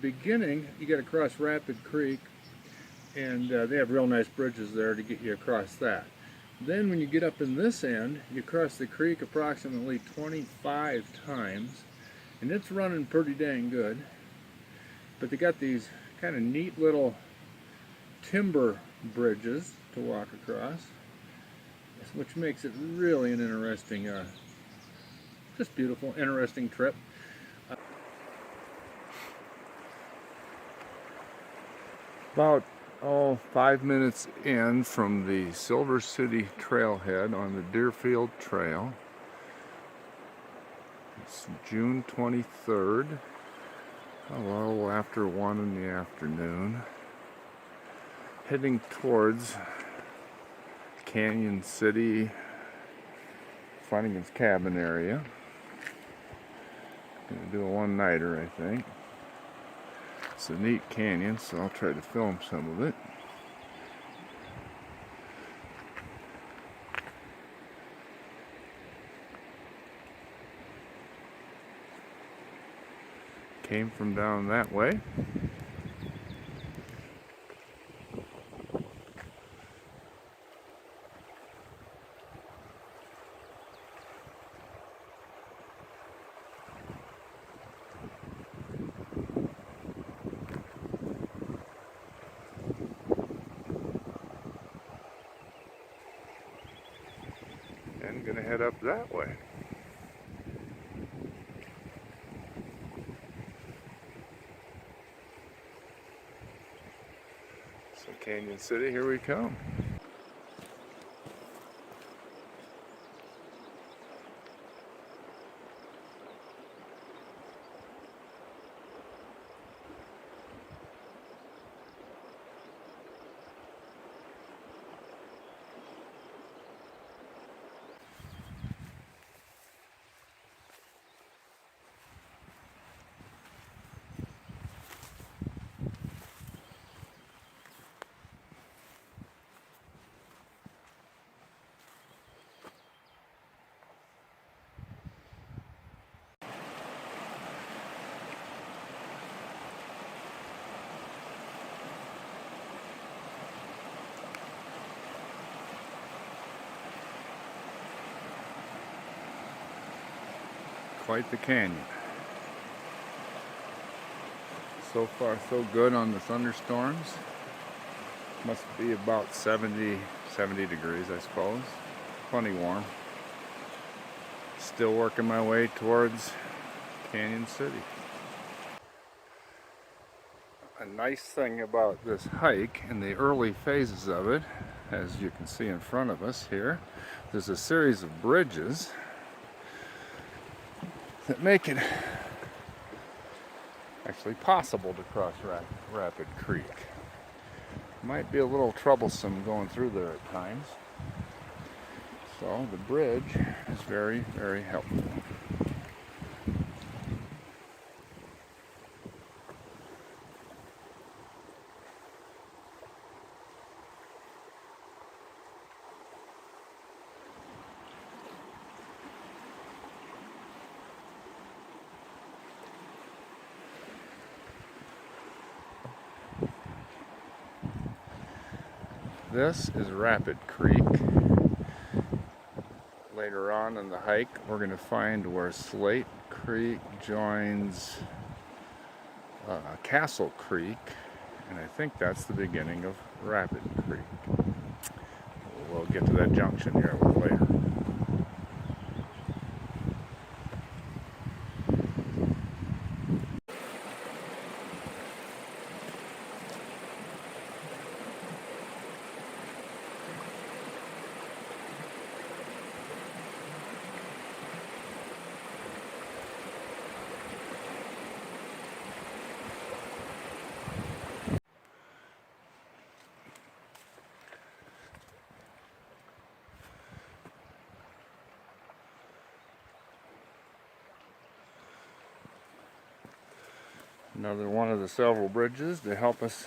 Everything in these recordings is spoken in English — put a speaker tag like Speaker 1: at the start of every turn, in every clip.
Speaker 1: Beginning, you got to cross Rapid Creek, and they have real nice bridges there to get you across that. Then when you get up in this end, you cross the creek approximately 25 times, and it's running pretty dang good. But they got these kind of neat little timber bridges to walk across, which makes it really an interesting, just beautiful, interesting trip. About 5 minutes in from the Silver City trailhead on the Deerfield Trail. It's June 23rd, a little after 1 in the afternoon. Heading towards Canyon City, Flannigans cabin area. Gonna do a one-nighter, I think. It's a neat canyon, so I'll try to film some of it. Came from down that way. And gonna head up that way. So Canyon City, here we come. Quite the canyon. So far so good on the thunderstorms. Must be about 70 degrees, I suppose. Plenty warm. Still working my way towards Canyon City. A nice thing about this hike in the early phases of it, as you can see in front of us here, there's a series of bridges that make it actually possible to cross Rapid Creek. Might be a little troublesome going through there at times. So the bridge is very, very helpful. This is Rapid Creek. Later on in the hike, we're going to find where Slate Creek joins Castle Creek, and I think that's the beginning of Rapid Creek. We'll get to that junction here a little later. Another one of the several bridges to help us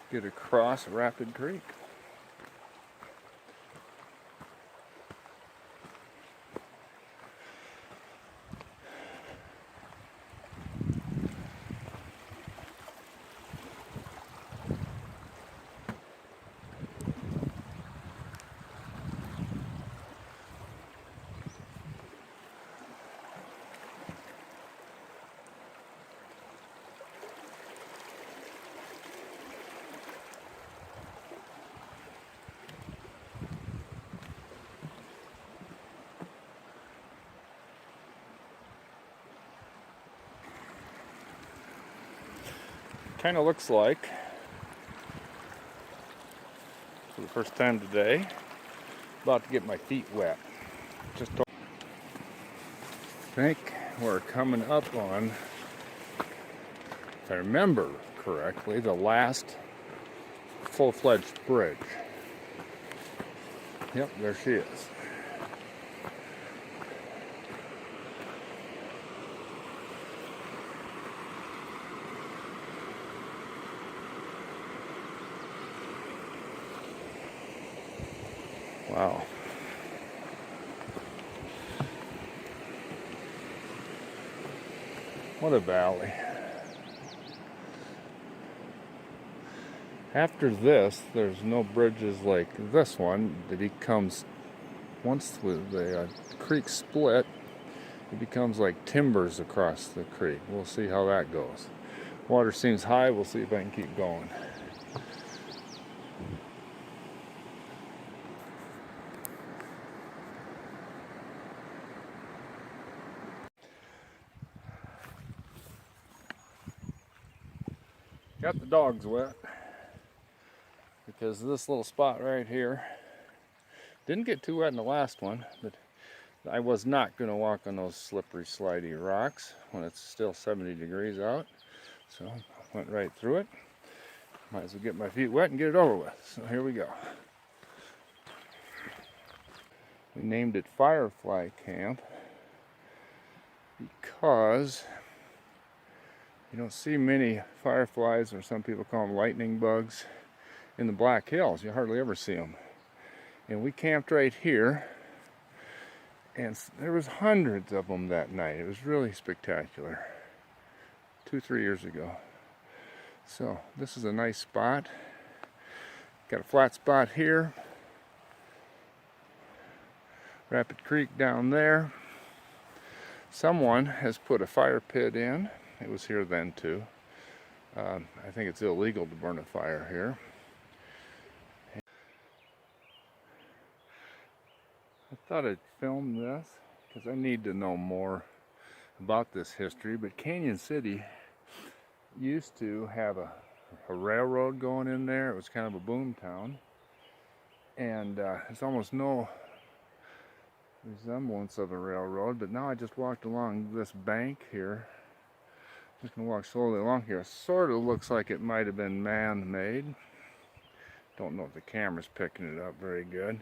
Speaker 1: get across Rapid Creek. Kind of looks like, for the first time today, about to get my feet wet. Just don't think we're coming up on, if I remember correctly, the last full-fledged bridge. Yep, there she is. Wow. What a valley. After this, there's no bridges like this one. It becomes, once the creek split, it becomes like timbers across the creek. We'll see how that goes. Water seems high. We'll see if I can keep going. Got the dogs wet because this little spot right here didn't get too wet in the last one, but I was not going to walk on those slippery, slidey rocks when it's still 70 degrees out. So I went right through it. Might as well get my feet wet and get it over with. So here we go. We named it Firefly Camp because you don't see many fireflies, or some people call them lightning bugs, in the Black Hills. You hardly ever see them. And we camped right here, and there was hundreds of them that night. It was really spectacular. 2-3 years ago. So this is a nice spot. Got a flat spot here. Rapid Creek down there. Someone has put a fire pit in. It was here then too. I think it's illegal to burn a fire here. I thought I'd film this because I need to know more about this history, but Canyon City used to have a railroad going in there. It was kind of a boom town, and there's almost no resemblance of a railroad. But now I just walked along this bank here. Just gonna walk slowly along here. It sort of looks like it might have been man-made. Don't know if the camera's picking it up very good,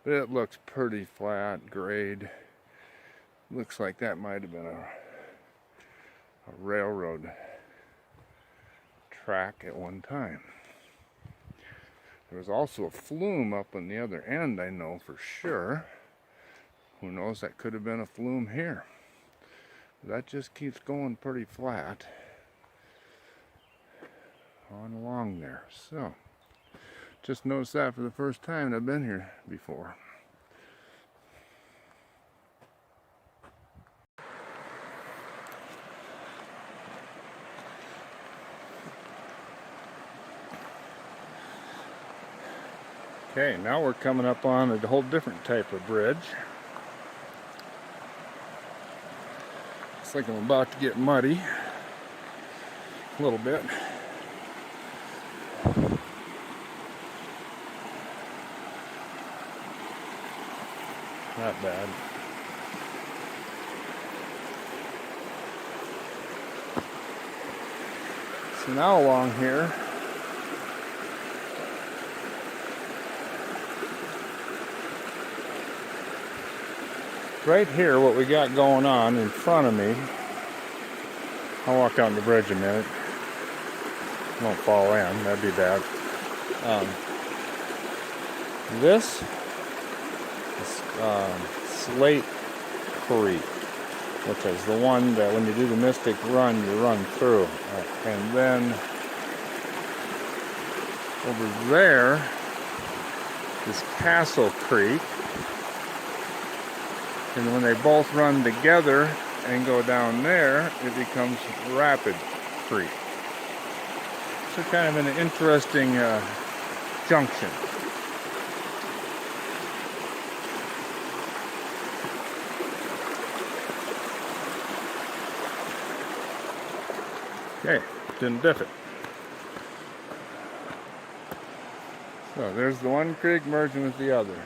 Speaker 1: but it looks pretty flat, grade. Looks like that might have been a railroad track at one time. There was also a flume up on the other end, I know for sure. Who knows, that could have been a flume here. That just keeps going pretty flat on along there. So, just noticed that for the first time, and I've been here before. Okay, now we're coming up on a whole different type of bridge. Looks like I'm about to get muddy a little bit. Not bad. So now along here, right here, what we got going on in front of me I'll walk out on the bridge a minute. Won't fall in, that'd be bad. This is Slate Creek, which is the one that when you do the Mystic Run, you run through. And then over there is Castle Creek. And when they both run together and go down there, it becomes Rapid Creek. So kind of an interesting junction. Okay, didn't diff it. So there's the one creek merging with the other.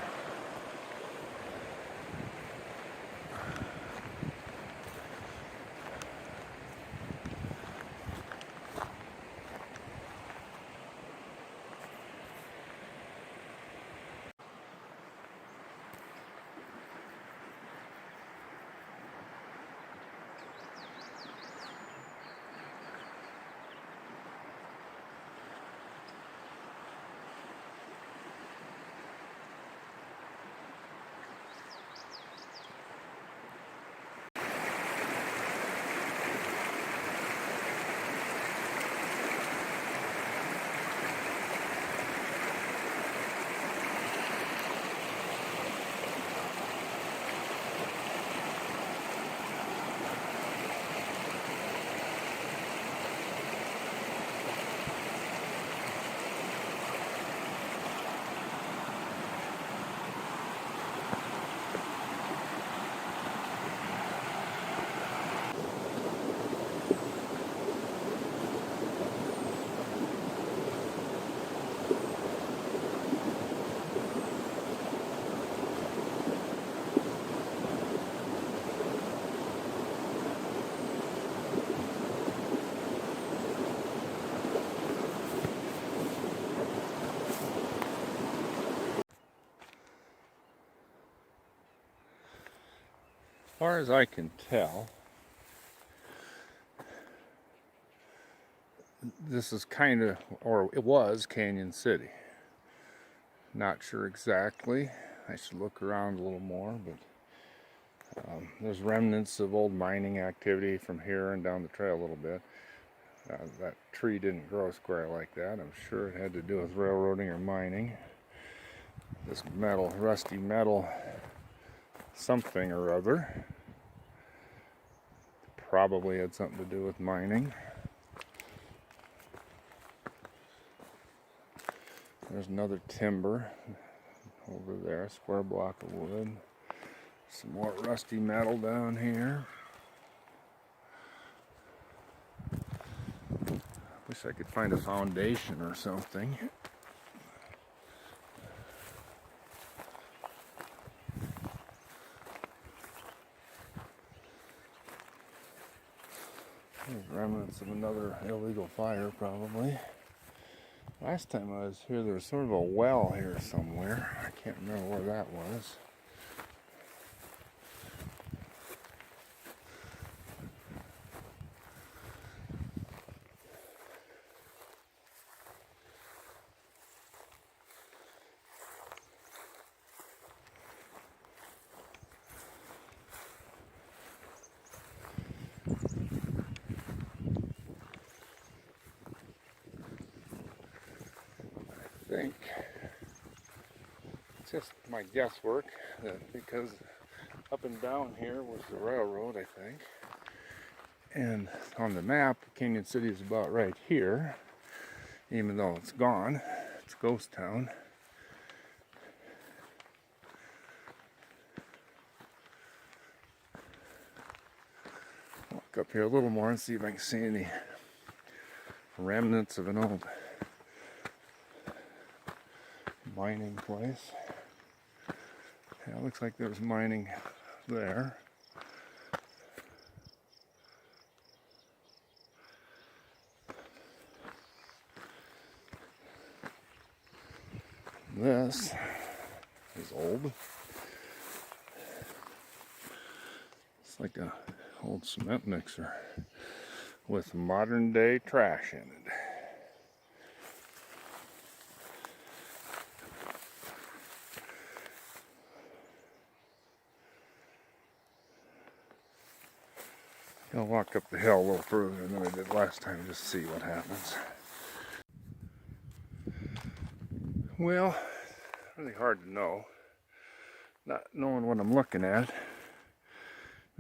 Speaker 1: As far as I can tell, this is kind of, or it was, Canyon City. Not sure exactly. I should look around a little more, but there's remnants of old mining activity from here and down the trail a little bit. That tree didn't grow square like that. I'm sure it had to do with railroading or mining. This metal, rusty metal, something or other. Probably had something to do with mining. There's another timber over there, square block of wood. Some more rusty metal down here. Wish I could find a foundation or something. There's remnants of another illegal fire, probably. Last time I was here, there was sort of a well here somewhere. I can't remember where that was. I think it's just my guesswork that because up and down here was the railroad, I think, and on the map Canyon City is about right here, even though it's gone. It's a ghost town. Walk up here a little more and see if I can see any remnants of an old mining place. Yeah, it looks like there's mining there. This is old. It's like a old cement mixer. with modern day trash in it. I'll walk up the hill a little further than I did last time just to see what happens. Well, really hard to know, not knowing what I'm looking at.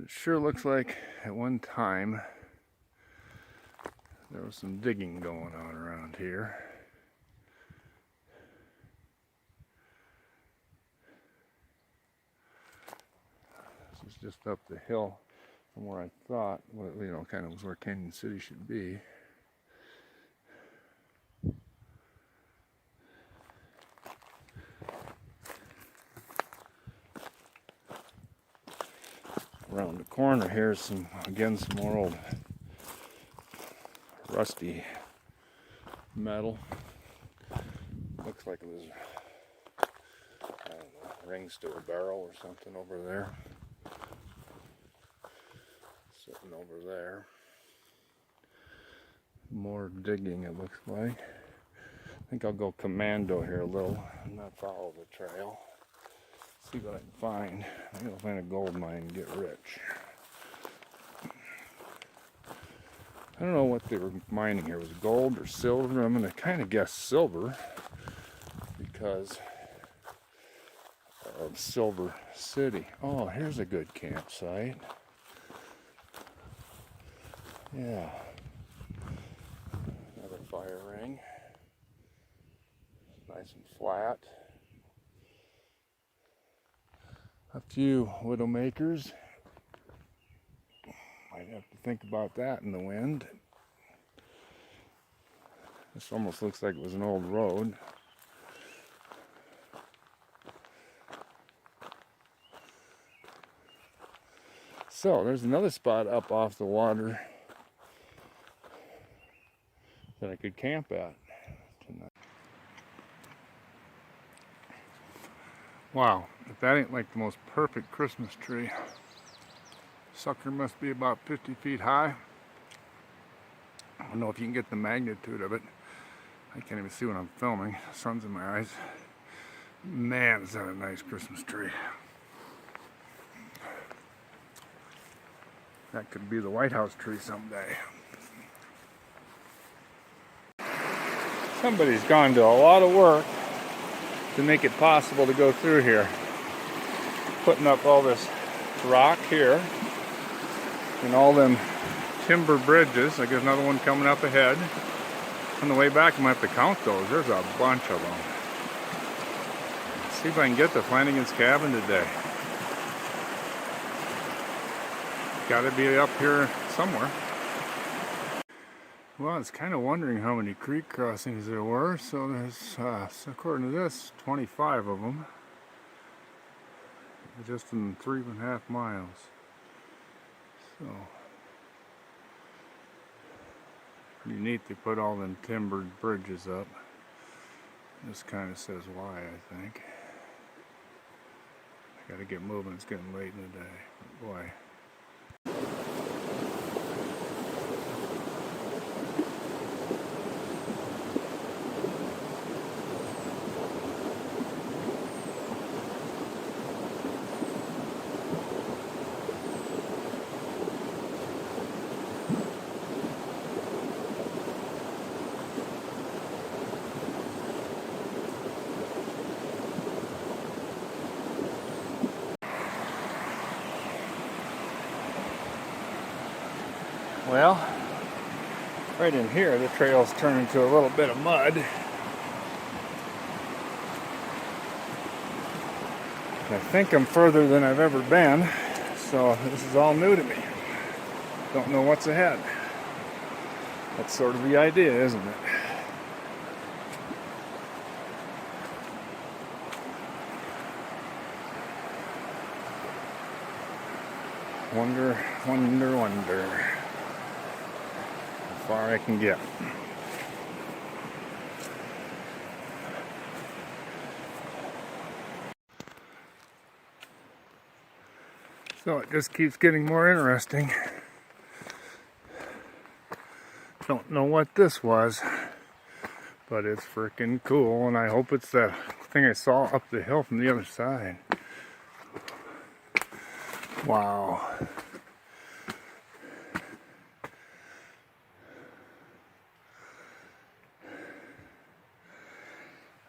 Speaker 1: It sure looks like at one time there was some digging going on around here. This is just up the hill from where I thought, well, you know, kind of was where Canyon City should be. Around the corner here is some more old rusty metal. Looks like it was, I don't know, rings to a barrel or something over there. Sitting over there. More digging, it looks like. I think I'll go commando here a little and not follow the trail. See what I can find. I think I'll find a gold mine and get rich. I don't know what they were mining here. Was it gold or silver? I'm going to kind of guess silver because of Silver City. Oh, here's a good campsite. Yeah. Another fire ring. Nice and flat. A few widowmakers. Might have to think about that in the wind. This almost looks like it was an old road. So there's another spot up off the water that I could camp at tonight. Wow, if that ain't like the most perfect Christmas tree. Sucker must be about 50 feet high. I don't know if you can get the magnitude of it. I can't even see what I'm filming. The sun's in my eyes. Man, is that a nice Christmas tree. That could be the White House tree someday. Somebody's gone to a lot of work to make it possible to go through here. Putting up all this rock here and all them timber bridges. I guess another one coming up ahead. On the way back, I'm going to have to count those. There's a bunch of them. Let's see if I can get to Flannigans cabin today. Got to be up here somewhere. Well, I was kind of wondering how many creek crossings there were. So there's, according to this, 25 of them. Just in 3.5 miles. So, pretty neat they put all them timbered bridges up. This kind of says why, I think. I gotta get moving, it's getting late in the day. But boy. Well, right in here the trail's turned into a little bit of mud. I think I'm further than I've ever been, so this is all new to me. Don't know what's ahead. That's sort of the idea, isn't it? Wonder, wonder, wonder how far I can get. So it just keeps getting more interesting. Don't know what this was, but it's freaking cool, and I hope it's that thing I saw up the hill from the other side. Wow.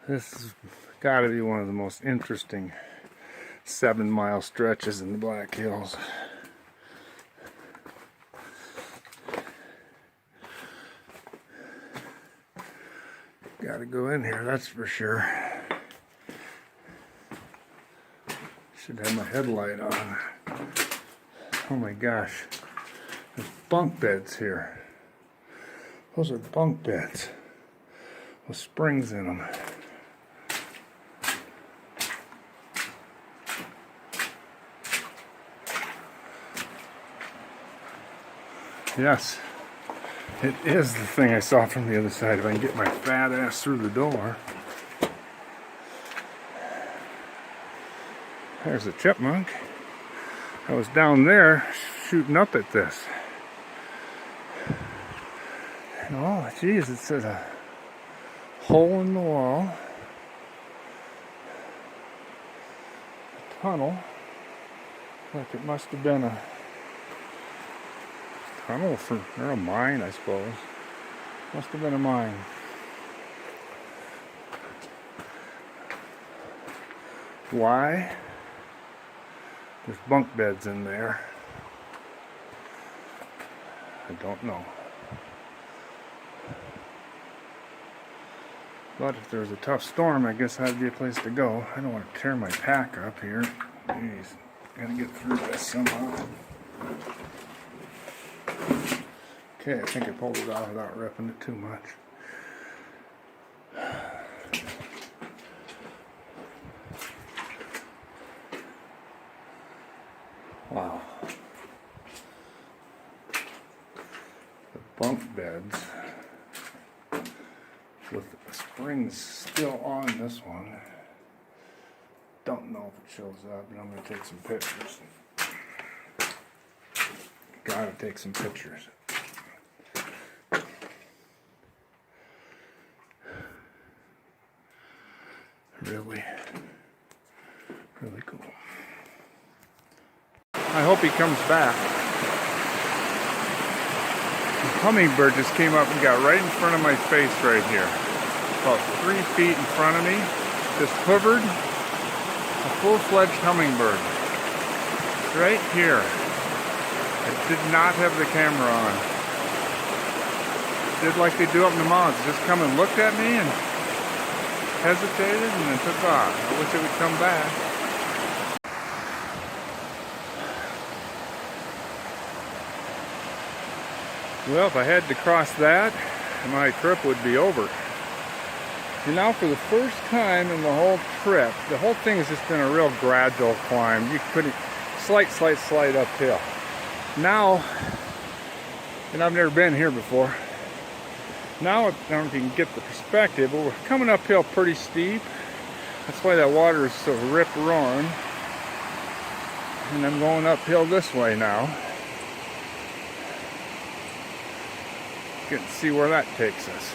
Speaker 1: This has got to be one of the most interesting 7-mile stretches in the Black Hills. Got to go in here, that's for sure. Should have my headlight on. Oh my gosh. There's bunk beds here. Those are bunk beds with springs in them. Yes, it is the thing I saw from the other side. If I can get my fat ass through the door. There's a chipmunk. I was down there shooting up at this. Oh, geez, it says a hole in the wall. A tunnel. Like it must have been a tunnel or a mine, I suppose. Must have been a mine. Why? There's bunk beds in there. I don't know. But if there was a tough storm, I guess that'd be a place to go. I don't want to tear my pack up here. Jeez, gotta get through this somehow. Okay, I think I pulled it out without ripping it too much. Wow. The bunk beds with the springs still on this one. Don't know if it shows up, but I'm going to take some pictures. Gotta take some pictures. Really cool. I hope he comes back. The hummingbird just came up and got right in front of my face right here. About 3 feet in front of me. Just hovered. A full-fledged hummingbird. Right here. I did not have the camera on. Did like they do up in the mountains. Just come and looked at me and hesitated and then took off. I wish it would come back. Well, if I had to cross that, my trip would be over. And now for the first time in the whole trip, the whole thing has just been a real gradual climb. You couldn't, slight uphill. Now, and I've never been here before, now I don't know if you can get the perspective, but we're coming uphill pretty steep. That's why that water is so rip-roaring. And I'm going uphill this way now. Get to see where that takes us.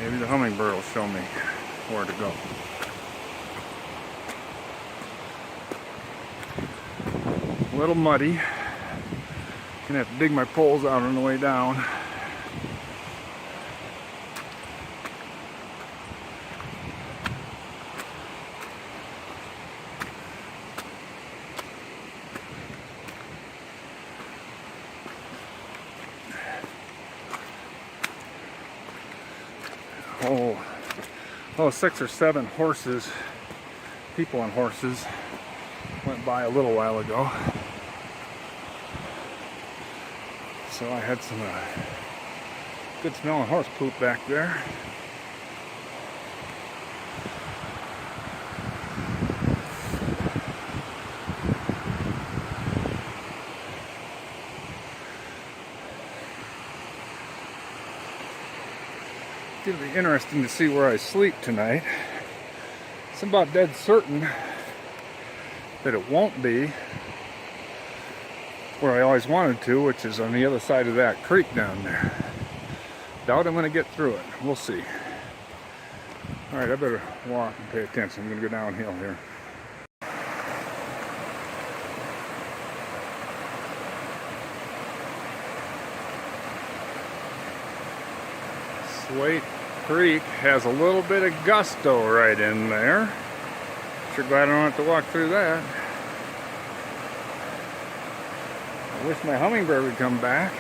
Speaker 1: Maybe the hummingbird will show me where to go. A little muddy. Gonna have to dig my poles out on the way down. Oh, 6 or 7 horses, people on horses, went by a little while ago. So I had some good smelling horse poop back there. It'll be interesting to see where I sleep tonight. It's about dead certain that it won't be where I always wanted to, which is on the other side of that creek down there. Doubt I'm going to get through it. We'll see. Alright, I better walk and pay attention. I'm going to go downhill here. Slate Creek has a little bit of gusto right in there. Sure glad I don't have to walk through that. I wish my hummingbird would come back.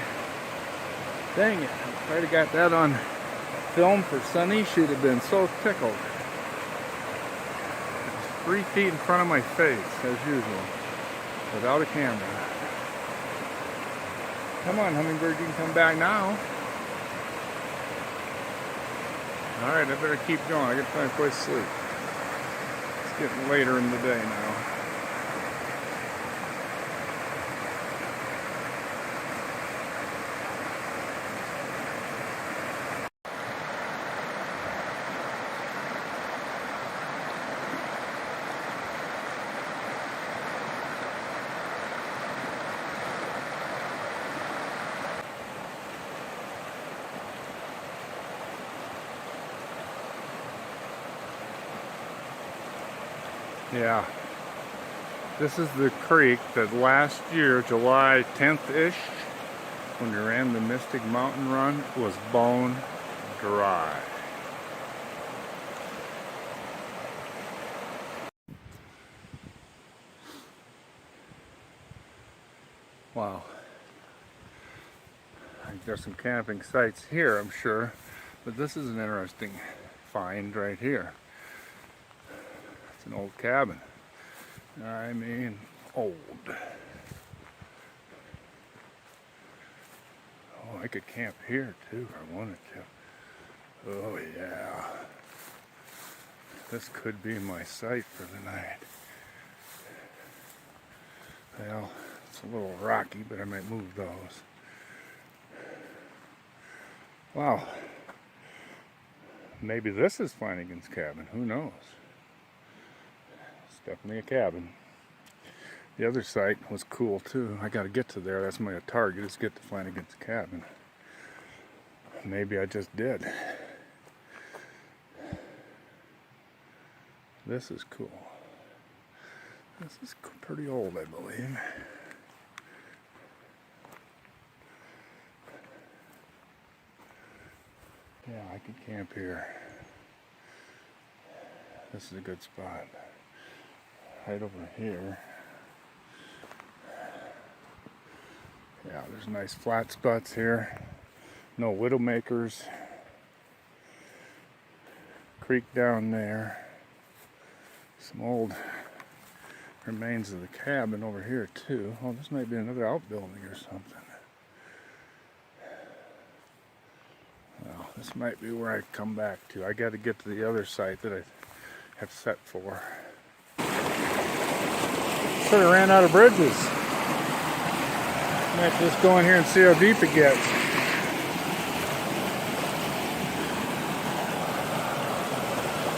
Speaker 1: Dang it, if I'd have got that on film for Sunny, she'd have been so tickled. It's 3 feet in front of my face, as usual, without a camera. Come on, hummingbird, you can come back now. Alright, I better keep going. I gotta find a place to sleep. It's getting later in the day now. Yeah, this is the creek that last year, July 10th-ish, when we ran the Mystic Mountain Run, was bone dry. Wow. There's some camping sites here, I'm sure, but this is an interesting find right here. It's an old cabin. I mean, old. Oh, I could camp here too if I wanted to. Oh yeah. This could be my site for the night. Well, it's a little rocky, but I might move those. Wow. Maybe this is Flannigans' cabin. Who knows? It's definitely a cabin. The other site was cool too. I gotta get to there. That's my target, is get to Flannigans' cabin. Maybe I just did. This is cool. This is pretty old, I believe. Yeah, I could camp here. This is a good spot. Right over here. Yeah, there's nice flat spots here. No widowmakers. Creek down there. Some old remains of the cabin over here too. Oh, this might be another outbuilding or something. Well, this might be where I come back to. I got to get to the other site that I have set for. Sort of ran out of bridges. Might just go in here and see how deep it gets.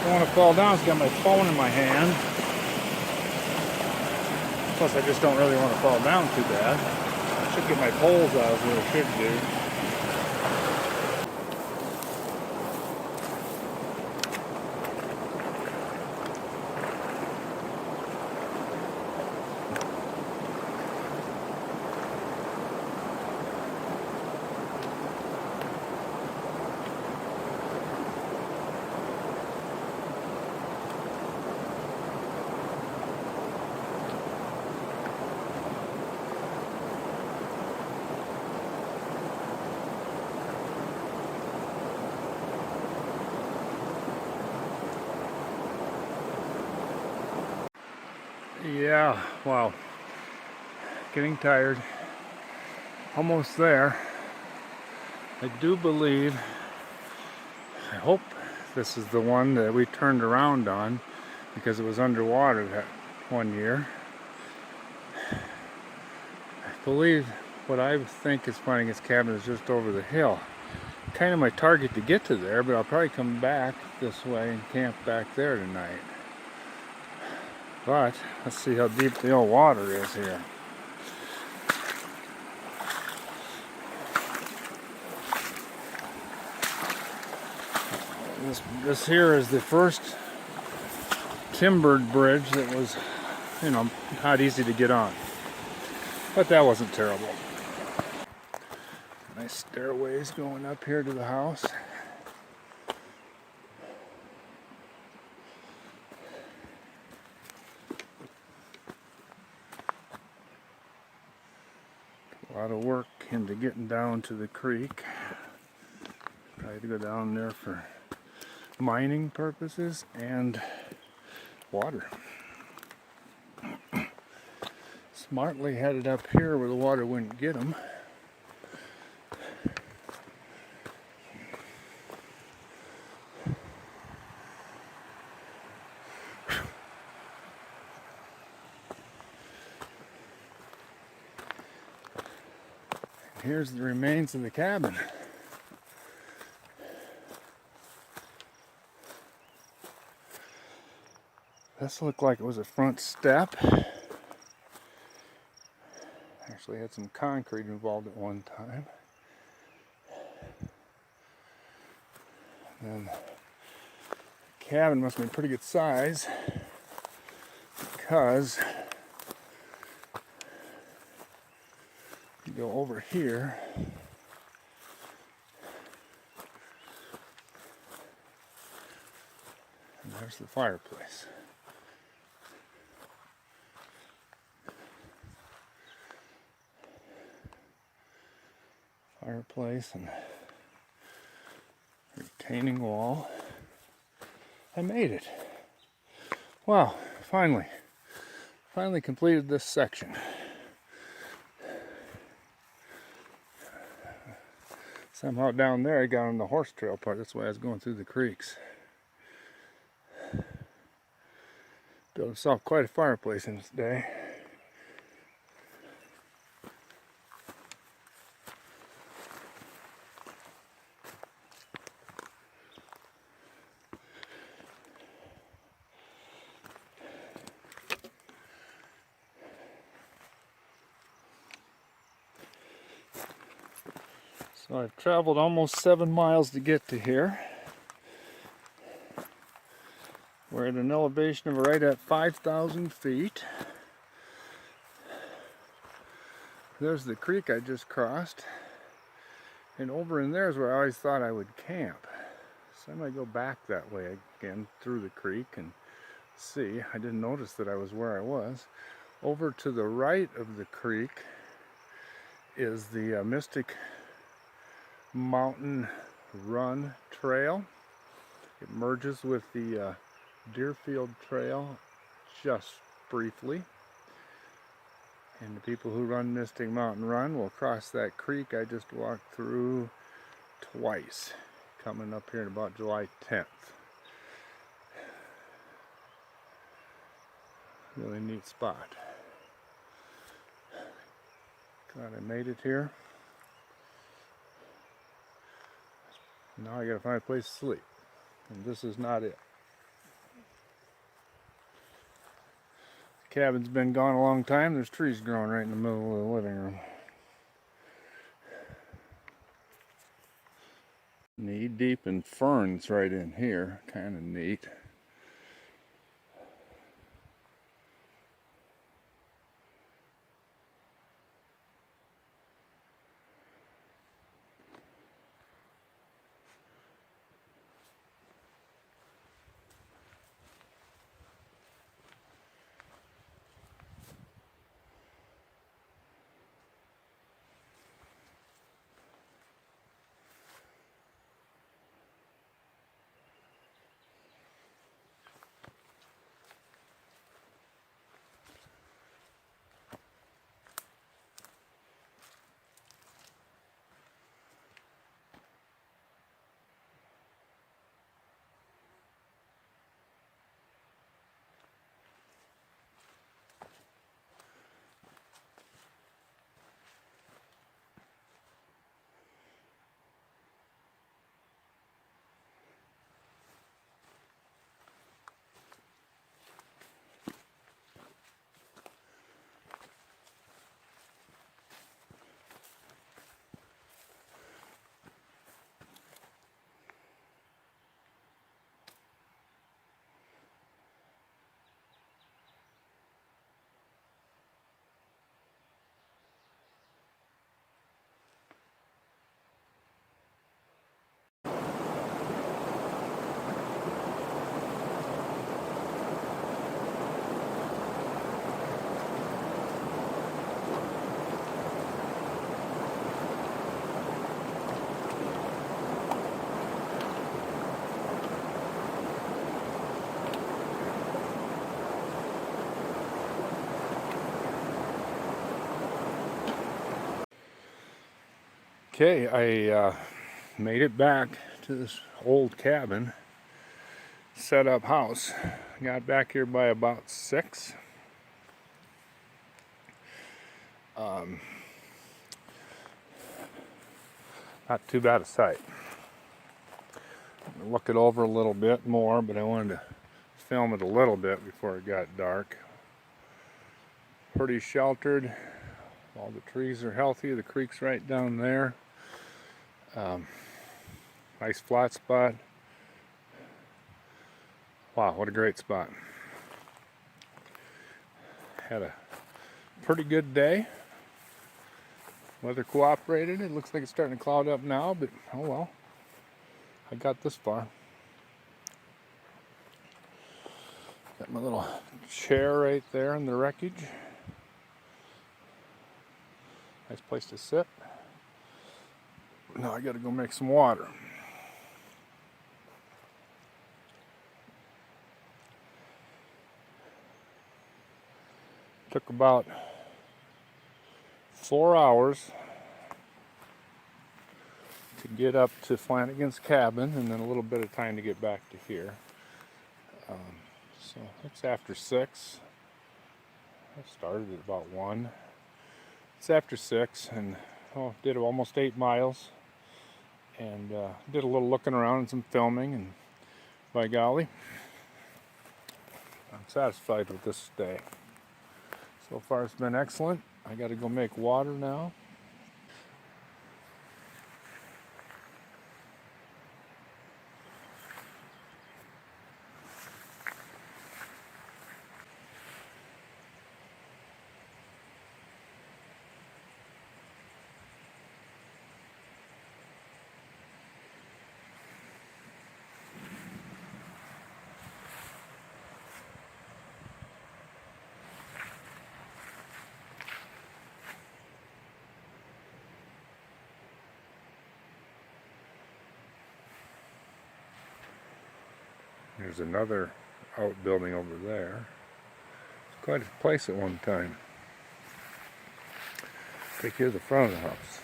Speaker 1: Don't want to fall down. I've got my phone in my hand. Plus, I just don't really want to fall down too bad. I should get my poles out is what I should do. Yeah, wow. Getting tired. Almost there. I do believe, I hope this is the one that we turned around on because it was underwater that one year. I believe what I think is Flannigans' cabin is just over the hill. Kind of my target to get to there, but I'll probably come back this way and camp back there tonight. But let's see how deep the old water is here. This here is the first timbered bridge that was, you know, not easy to get on. But that wasn't terrible. Nice stairways going up here to the house. A lot of work into getting down to the creek. Try to go down there for mining purposes and water. Smartly headed up here where the water wouldn't get them. Here's the remains of the cabin. This looked like it was a front step. Actually had some concrete involved at one time. And the cabin must have been pretty good size because you go over here and there's the fireplace. Fireplace and retaining wall. I made it. Wow, finally completed this section. Somehow down there I got on the horse trail part. That's why I was going through the creeks. Built myself quite a fireplace in this day. So I've traveled almost 7 miles to get to here. We're at an elevation of right at 5,000 feet. There's the creek I just crossed. And over in there is where I always thought I would camp. So I might go back that way again through the creek and see. I didn't notice that I was where I was. Over to the right of the creek is the Mystic Mountain Run Trail. It merges with the Deerfield Trail just briefly. And the people who run Mystic Mountain Run will cross that creek I just walked through twice, coming up here in about July 10th. Really neat spot. Glad I made it here. Now I gotta find a place to sleep. And this is not it. The cabin's been gone a long time. There's trees growing right in the middle of the living room. Knee deep in ferns right in here. Kind of neat. Okay, I made it back to this old cabin, set up house. Got back here by about 6. Not too bad a sight. Look it over a little bit more, but I wanted to film it a little bit before it got dark. Pretty sheltered. All the trees are healthy. The creek's right down there. Nice flat spot. Wow, what a great spot. Had a pretty good day. Weather cooperated. It looks like it's starting to cloud up now, but oh well. I got this far. Got my little chair right there in the wreckage. Nice place to sit. Now I gotta go make some water. Took about 4 hours to get up to Flannigans' cabin, and then a little bit of time to get back to here. So it's after 6. I started at about 1. It's after 6, and did almost 8 miles, and did a little looking around and some filming, and by golly, I'm satisfied with this day. So far it's been excellent. I got to go make water now. There's another outbuilding over there. It's quite a place at one time. Take you to the front of the house.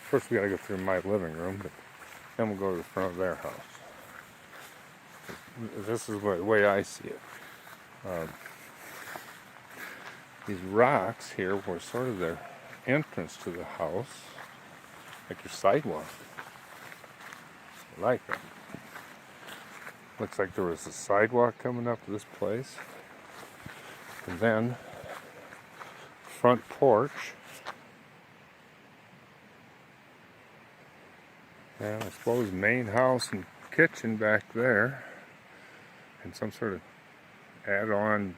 Speaker 1: First we gotta go through my living room, but then we'll go to the front of their house. This is the way I see it. These rocks here were sort of their entrance to the house, like your sidewalk. I like that. Looks like there was a sidewalk coming up to this place, and then front porch, and I suppose main house and kitchen back there, and some sort of add-on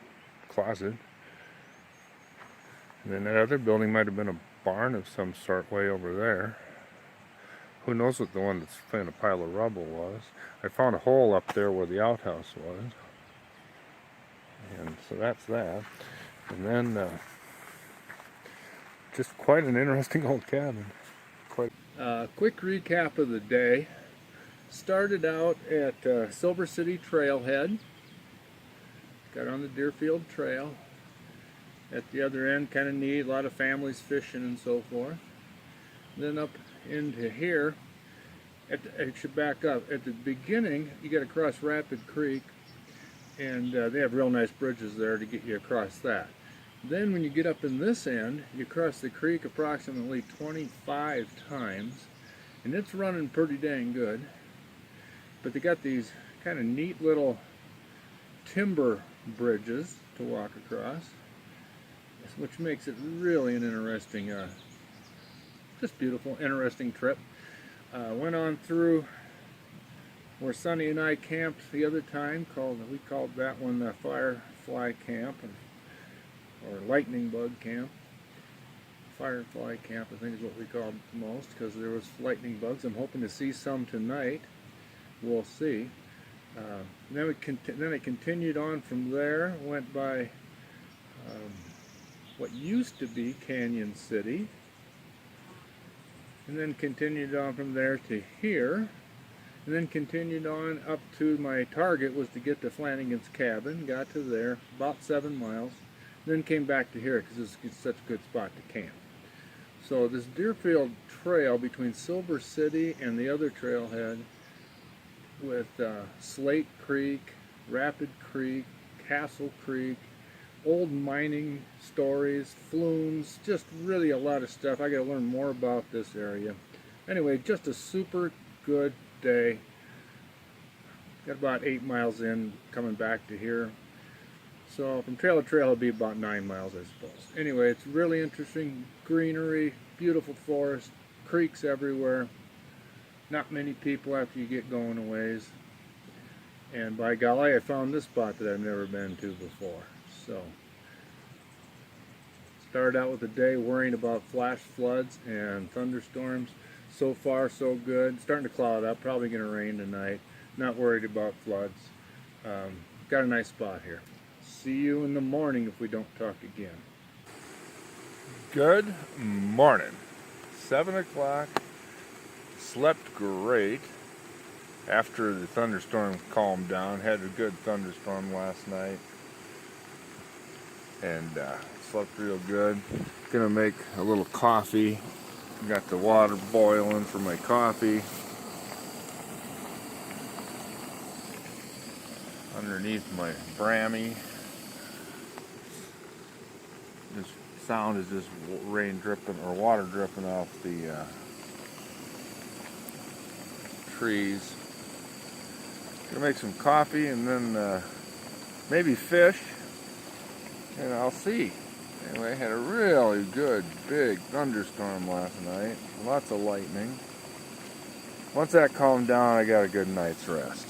Speaker 1: closet. And then that other building might have been a barn of some sort way over there. Who knows what the one that's in a pile of rubble was. I found a hole up there where the outhouse was. And so that's that. And then just quite an interesting old cabin. Quick recap of the day. Started out at Silver City Trailhead. Got on the Deerfield Trail. At the other end, kind of neat, a lot of families fishing and so forth. Then up into here, I should back up. At the beginning, you got to cross Rapid Creek, and they have real nice bridges there to get you across that. Then when you get up in this end, you cross the creek approximately 25 times, and it's running pretty dang good. But they got these kind of neat little timber bridges to walk across, which makes it really an interesting, just beautiful, interesting trip. Went on through where Sonny and I camped the other time. We called that one the Firefly Camp, or Lightning Bug Camp. Firefly Camp, I think is what we called it the most, because there was lightning bugs. I'm hoping to see some tonight. We'll see. Then I continued on from there. Went by what used to be Canyon City, and then continued on from there to here, and then continued on up to my target was to get to Flannigans' cabin. Got to there, about 7 miles, then came back to here because it's such a good spot to camp. So this Deerfield Trail between Silver City and the other trailhead with Slate Creek, Rapid Creek, Castle Creek, old mining stories, flumes, just really a lot of stuff. I got to learn more about this area. Anyway, just a super good day. Got about 8 miles in coming back to here. So from trail to trail it'll be about 9 miles, I suppose. Anyway, it's really interesting. Greenery, beautiful forest, creeks everywhere. Not many people after you get going a ways. And by golly, I found this spot that I've never been to before. So, started out with the day worrying about flash floods and thunderstorms. So far, so good. Starting to cloud up, probably going to rain tonight. Not worried about floods. Got a nice spot here. See you in the morning if we don't talk again. Good morning. 7 o'clock. Slept great after the thunderstorm calmed down. Had a good thunderstorm last night. And slept real good. Gonna make a little coffee. Got the water boiling for my coffee. Underneath my Brammy. This sound is just rain dripping or water dripping off the trees. Gonna make some coffee and then maybe fish, and I'll see. Anyway, had a really good big thunderstorm last night. Lots of lightning. Once that calmed down, I got a good night's rest.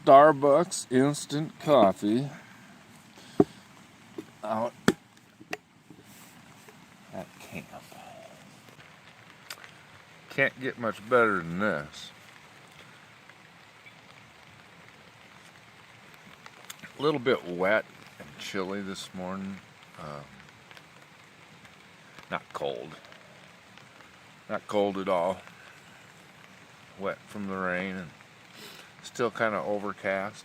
Speaker 1: Starbucks instant coffee out at camp. Can't get much better than this. A little bit wet and chilly this morning. Not cold. Not cold at all. Wet from the rain and still kind of overcast.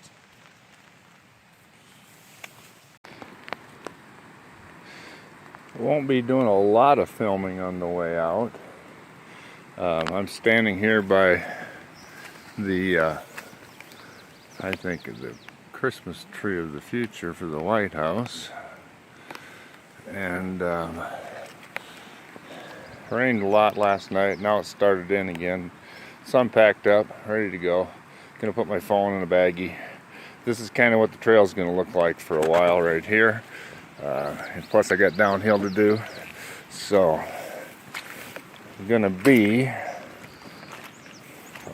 Speaker 1: I won't be doing a lot of filming on the way out. I'm standing here by the, I think, the Christmas tree of the future for the White House. And rained a lot last night. Now it started in again. So I'm packed up, ready to go. Gonna put my phone in a baggie. This is kind of what the trail's gonna look like for a while right here. And plus I got downhill to do. So I'm gonna be a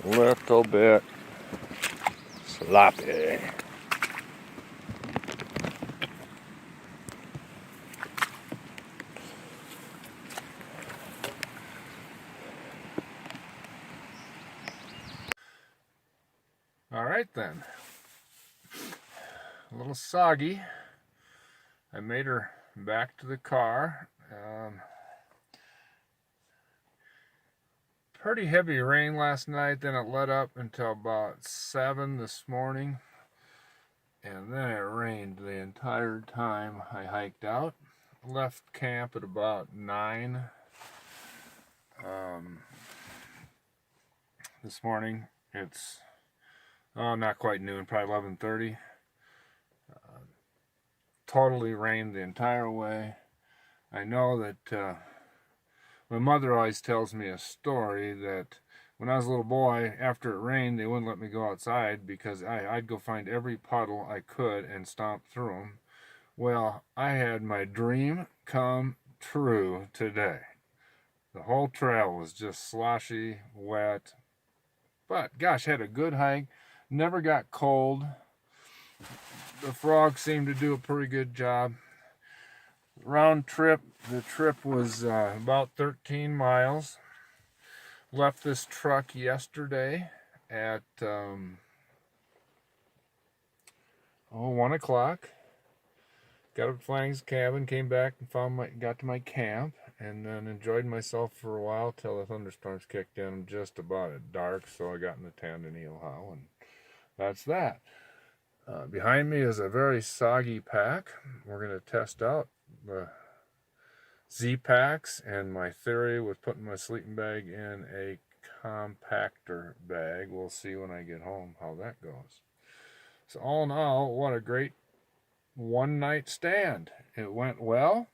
Speaker 1: little bit sloppy. All right then, a little soggy. I made her back to the car. Pretty heavy rain last night, then it let up until about 7 this morning. And then it rained the entire time I hiked out. Left camp at about 9. This morning it's not quite noon, probably 11:30. Totally rained the entire way. I know that my mother always tells me a story that when I was a little boy, after it rained, they wouldn't let me go outside because I'd go find every puddle I could and stomp through them. Well, I had my dream come true today. The whole trail was just sloshy, wet, but gosh, had a good hike. Never got cold. The frogs seemed to do a pretty good job. Round trip, the trip was about 13 miles. Left this truck yesterday at 1 o'clock. Got up to Flannigans cabin, came back and got to my camp, and then enjoyed myself for a while till the thunderstorms kicked in just about at dark, so I got in the tent in Eelhow, and that's that. Behind me is a very soggy pack. We're going to test out the Z-packs, and my theory with putting my sleeping bag in a compactor bag. We'll see when I get home how that goes. So all in all, what a great one-night stand. It went well.